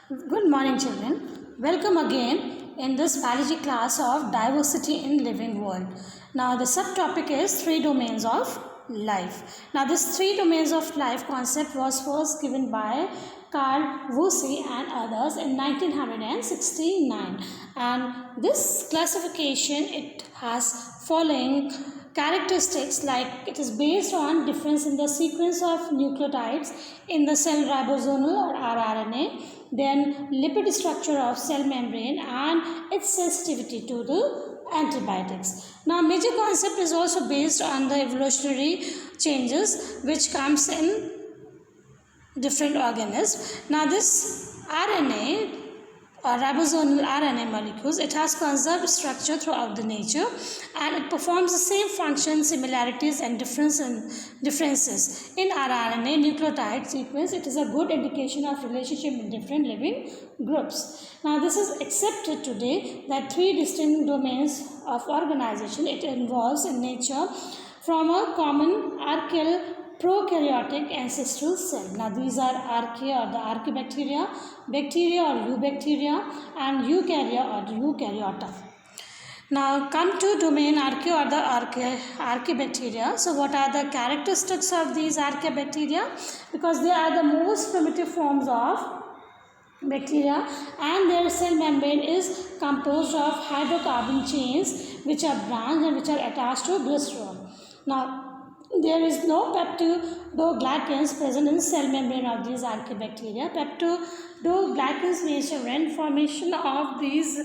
Good morning, children. Welcome again in this biology class of diversity in living world. Now, the subtopic is three domains of life. Now, this three domains of life concept was first given by Carl Woese and others in 1969. And this classification it has following characteristics like it is based on difference in the sequence of nucleotides in the cell ribosomal or rRNA, then lipid structure of cell membrane and its sensitivity to the antibiotics. Now major concept is also based on the evolutionary changes which comes in different organisms. Now this RNA or ribosomal RNA molecules, it has conserved structure throughout the nature and it performs the same function, similarities and differences in RNA nucleotide sequence. It is a good indication of relationship in different living groups. Now this is accepted today that three distinct domains of organization it involves in nature from a common archaeal prokaryotic ancestral cell. Now these are archaea or the archaebacteria, bacteria or eubacteria and eukarya or the eukaryota. Now come to domain archaea or the archaebacteria. So what are the characteristics of these archaebacteria? Because they are the most primitive forms of bacteria and their cell membrane is composed of hydrocarbon chains which are branched and which are attached to glycerol. Now there is no peptidoglycans present in cell membrane of these archaebacteria. Peptidoglycans measure formation of these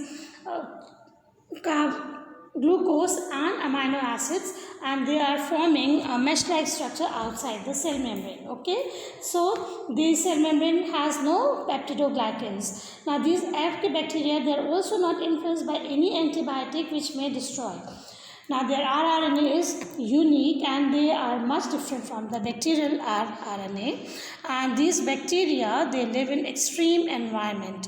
glucose and amino acids and they are forming a mesh-like structure outside the cell membrane. Okay, so the cell membrane has no peptidoglycans. Now these archaebacteria they are also not influenced by any antibiotic which may destroy. Now their rRNA is unique and they are much different from the bacterial rRNA, and these bacteria they live in extreme environment.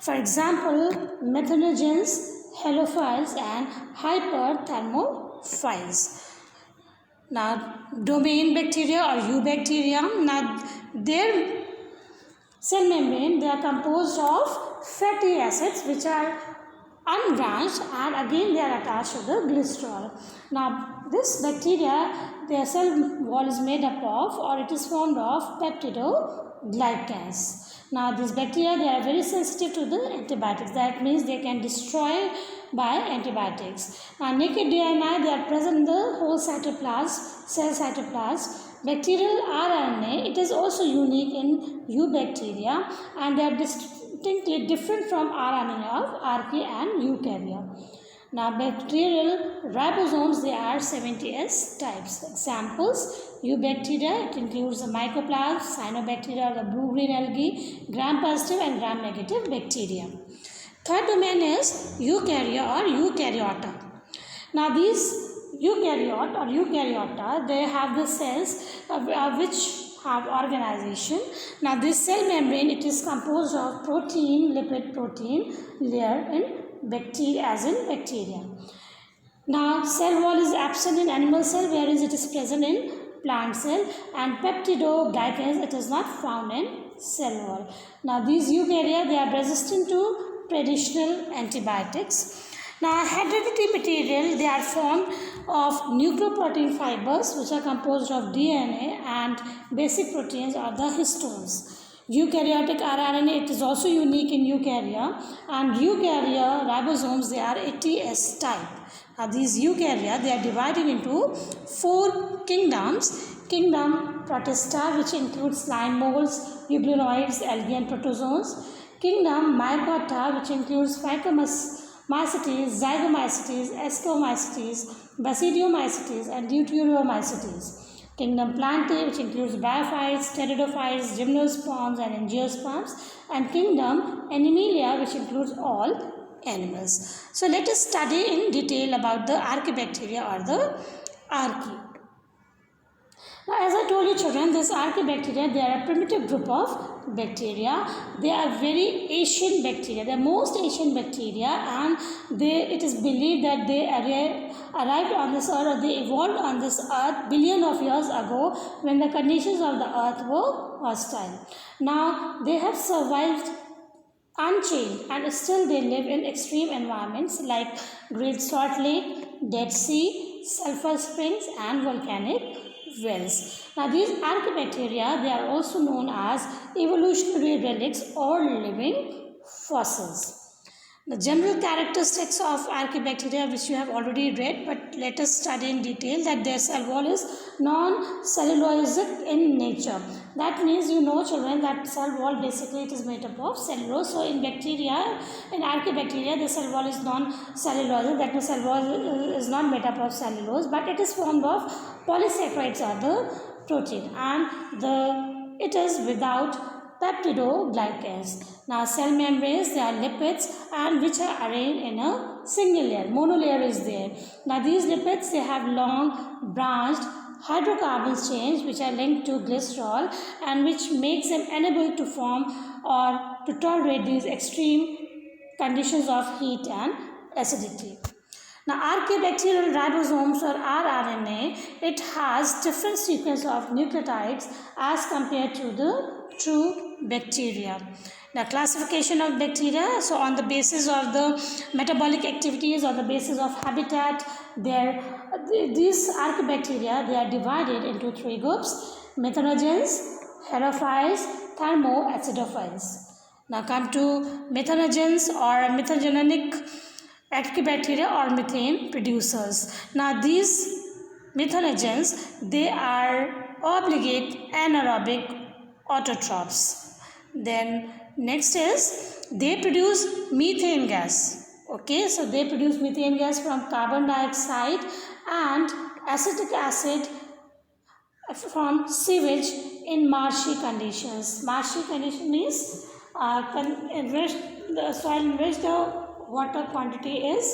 For example, methanogens, halophiles and hyperthermophiles. Now domain bacteria or eubacteria, now their cell membrane they are composed of fatty acids which are unbranched and again they are attached to the glycerol. Now this bacteria their cell wall is made up of or it is formed of peptidoglycans. Now these bacteria they are very sensitive to the antibiotics, that means they can destroy by antibiotics. Now naked DNA they are present in the whole cytoplasm, cell cytoplasm. Bacterial RNA it is also unique in eubacteria and they are distinctly different from RNA of archaea and eukarya. Now bacterial ribosomes they are 70S types. Examples: eubacteria it includes the mycoplasma, cyanobacteria the blue-green algae, gram-positive and gram-negative bacteria. Third domain is eukarya or eukaryota. Now these eukaryote or eukaryota they have the cells which have organization. Now this cell membrane it is composed of protein, lipid protein layer in bacteria as in bacteria. Now cell wall is absent in animal cell whereas it is present in plant cell, and peptidoglycans it is not found in cell wall. Now these eukarya they are resistant to traditional antibiotics. Now hereditary material they are formed of nucleoprotein fibers which are composed of DNA and basic proteins are the histones. Eukaryotic rRNA it is also unique in eukarya, and eukarya ribosomes they are 80S type. Now these eukarya they are divided into four kingdoms. Kingdom Protista which includes slime molds, euglenoids, algae and protozoans. Kingdom Mycota which includes Phycomycetes, Zygomycetes, Ascomycetes, Basidiomycetes and Deuteriomycetes. Kingdom Plantae which includes bryophytes, pteridophytes, gymnosperms and angiosperms, and Kingdom Animalia which includes all animals. So let us study in detail about the archaebacteria or the archaea. Now as I told you children, this archaebacteria they are a primitive group of bacteria. They are very ancient bacteria. They are most ancient bacteria and it is believed that they arrived on this earth or they evolved on this earth billion of years ago when the conditions of the earth were hostile. Now they have survived unchanged, and still they live in extreme environments like Great Salt Lake, Dead Sea, sulfur springs, and volcanic wells. Now these archaebacteria, they are also known as evolutionary relics or living fossils. The general characteristics of archaebacteria, which you have already read, but let us study in detail, that their cell wall is non-cellulosic in nature. That means, you know children, that cell wall basically it is made up of cellulose. So in bacteria, in archaebacteria, the cell wall is non-cellulosic. That means cell wall is not made up of cellulose, but it is formed of polysaccharides or the protein, and it is without peptidoglycans. Now cell membranes, they are lipids and which are arranged in a single layer. Monolayer is there. Now these lipids, they have long branched hydrocarbons chains which are linked to glycerol and which makes them unable to form or to tolerate these extreme conditions of heat and acidity. Now archaebacterial ribosomes or rRNA, it has different sequence of nucleotides as compared to the true bacteria. The classification of bacteria, so on the basis of the metabolic activities, on the basis of habitat, these archaebacteria, they are divided into three groups: methanogens, herophiles, thermoacidophiles. Now come to methanogens or methanogenetic archaebacteria or methane producers. Now these methanogens, they are obligate anaerobic autotrophs. Then next is they produce methane gas. Okay, so they produce methane gas from carbon dioxide and acetic acid from sewage in marshy conditions. Marshy condition means in which the soil in which the water quantity is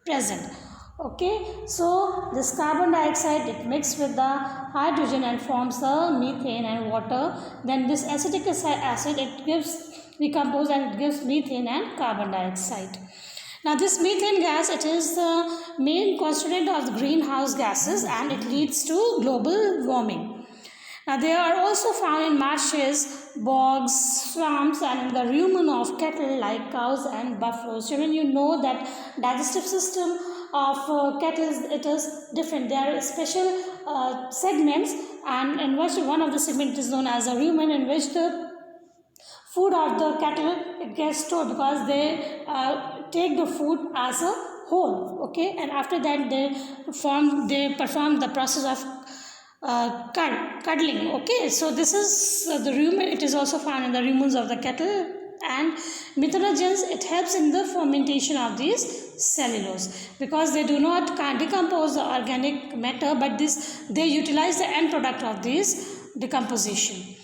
present. Okay, so this carbon dioxide, it mixes with the hydrogen and forms the methane and water. Then this acetic acid, it gives decompose and it gives methane and carbon dioxide. Now this methane gas, it is the main constituent of the greenhouse gases and it leads to global warming. Now they are also found in marshes, bogs, swamps, and in the rumen of cattle like cows and buffaloes. Children, you know that digestive system of cattle, it is different. There are special segments, and in which one of the segments is known as a rumen, in which the food of the cattle, it gets stored because they take the food as a whole. Okay, and after that they perform the process of cuddling. Okay, so this is the rumen. It is also found in the rumens of the cattle. And methanogens, it helps in the fermentation of these cellulose because they do not decompose the organic matter, but they utilize the end product of this decomposition.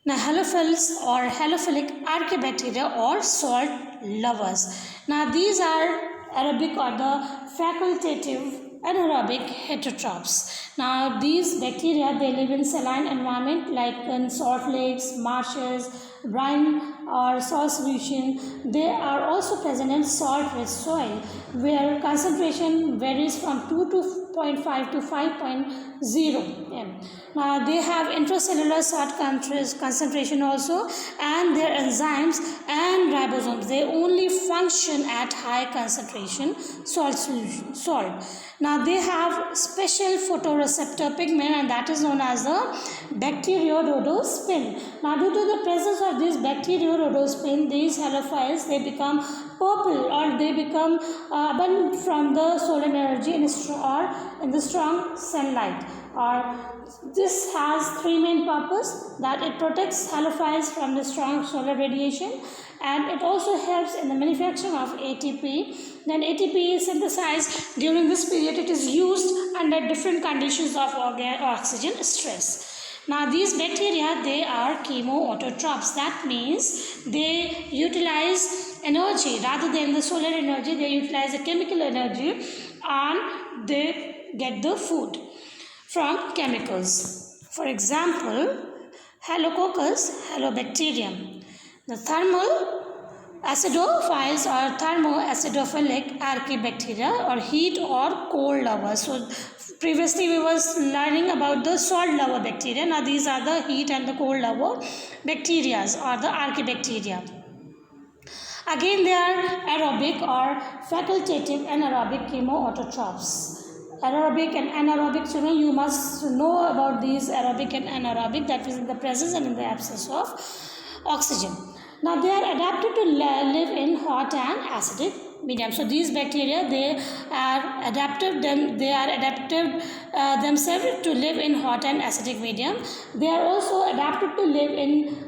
Now halophils or halophilic archaebacteria or salt lovers. Now these are aerobic or the facultative anaerobic heterotrophs. Now these bacteria, they live in saline environment like in salt lakes, marshes, brine or salt solution. They are also present in salt rich soil where concentration varies from 2.5 to 5.0 m. Now they have intracellular salt concentration also, and their enzymes and ribosomes, they only function at high concentration salt solution. Now they have special photoreceptor pigment, and that is known as the bacteriorhodospin. Now due to the presence of this bacteriorhodospin, these halophiles, they become purple or they become abundant from the solar energy in the strong sunlight. Or this has three main purposes: that it protects halophiles from the strong solar radiation, and it also helps in the manufacturing of ATP. Then ATP is synthesized during this period. It is used under different conditions of oxygen stress. Now these bacteria, they are chemoautotrophs. That means they utilize energy rather than the solar energy. They utilize the chemical energy and they get the food from chemicals. For example, Halococcus halobacterium. The thermal acidophiles or thermoacidophilic archaebacteria or heat or cold lovers. So previously we was learning about the salt lover bacteria. Now these are the heat and the cold lover bacteria or the archaebacteria. Again, they are aerobic or facultative anaerobic chemoautotrophs. Aerobic and anaerobic, children, you must know about these aerobic and anaerobic, that is in the presence and in the absence of oxygen. Now they are adapted to live in hot and acidic medium. So these bacteria, they are adaptive themselves to live in hot and acidic medium. They are also adapted to live in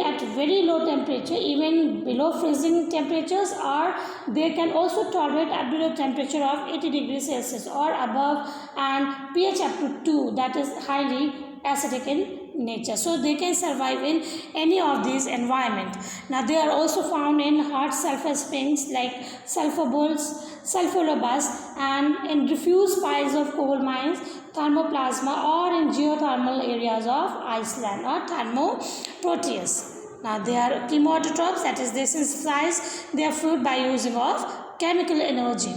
at very low temperature, even below freezing temperatures, or they can also tolerate up to a temperature of 80 degrees Celsius or above, and pH up to 2, that is highly acidic in nature. So they can survive in any of these environment. Now they are also found in hot sulfur springs like sulfur bowls, sulfurobus, and in diffuse piles of coal mines, thermoplasma, or in geothermal areas of Iceland or thermoproteus. Now they are chemoautotrophs, that is they synthesize their food by using of chemical energy.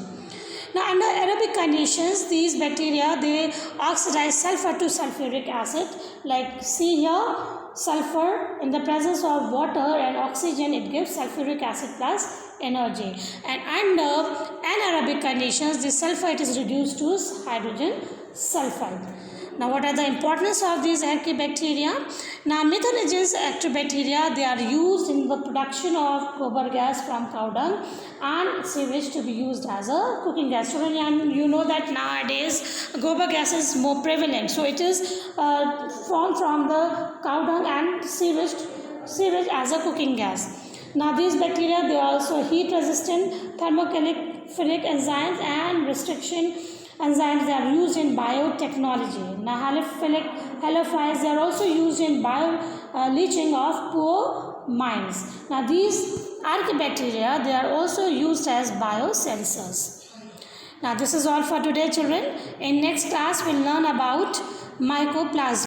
Now under aerobic conditions, these bacteria, they oxidize sulfur to sulfuric acid, like see here, sulfur in the presence of water and oxygen, it gives sulfuric acid plus energy. And under anaerobic conditions, this sulfite is reduced to hydrogen sulfide. Now what are the importance of these archaebacteria? Now methanogens archaebacteria, they are used in the production of gobar gas from cow dung and sewage to be used as a cooking gas. So you know that nowadays gobar gas is more prevalent. So it is formed from the cow dung and sewage as a cooking gas. Now these bacteria, they are also heat resistant, thermophilic enzymes and restriction enzymes, they are used in biotechnology. Now halophiles, they are also used in leaching of poor mines. Now these archaebacteria, they are also used as biosensors. Now this is all for today, children. In next class, we'll learn about mycoplasma.